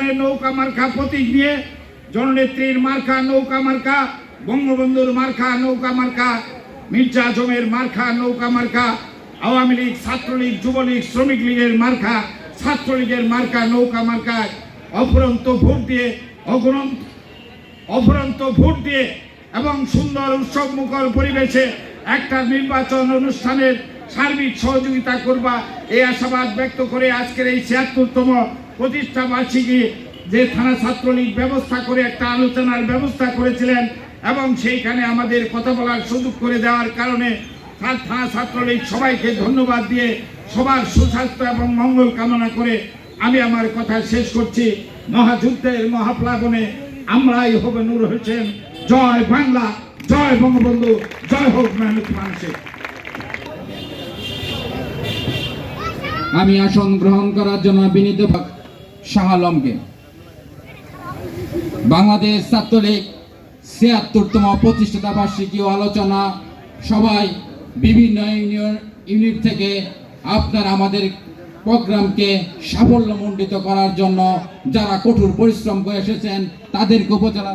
হোসেনের নৌকা মার্কা প্রতীক নিয়ে জননেত্রীর মার্কা নৌকা মার্কা, বঙ্গবন্ধুর মার্কা নৌকা মার্কা, মির্জা আজমের মার্কা নৌকা মার্কা, আওয়ামী লীগ, ছাত্রলীগ, যুবলীগ, শ্রমিক লীগের মার্কা, ছাত্রলীগের মার্কা নৌকা মার্কায় অফুরন্ত ভোট দিয়ে এবং সুন্দর উৎসব মুখর পরিবেশে একটা নির্বাচন অনুষ্ঠানের সার্বিক সহযোগিতা করবা এই আশাবাদ ব্যক্ত করে আজকের এই ৭৬তম প্রতিষ্ঠা বার্ষিকী যে থানা ছাত্রলীগ ব্যবস্থা করে একটা আলোচনার ব্যবস্থা করেছিলেন এবং সেইখানে আমাদের কথা বলার সুযোগ করে দেওয়ার কারণে থানা ছাত্রলীগ সবাইকে ধন্যবাদ দিয়ে সবার সুস্বাস্থ্য এবং মঙ্গল কামনা করে আমি আমার কথা শেষ করছি। মহাযুদ্ধের মহাপ্লাবনে আমরাই হবে নূর হোসেন। জয় বাংলা, জয় বঙ্গবন্ধু, জয় হোক মেহনত মানুষের। আমি আসন গ্রহণ করার জন্য বিনীত শাহ আলমকে। বাংলাদেশ ছাত্রলীগ ৭৬তম প্রতিষ্ঠাতা বার্ষিকী আলোচনা সবাই বিভিন্ন ইউনিট থেকে আপনারা আমাদের প্রোগ্রামকে সাফল্যমণ্ডিত করার জন্য যারা কঠোর পরিশ্রম করে এসেছেন তাদেরকে উপজেলা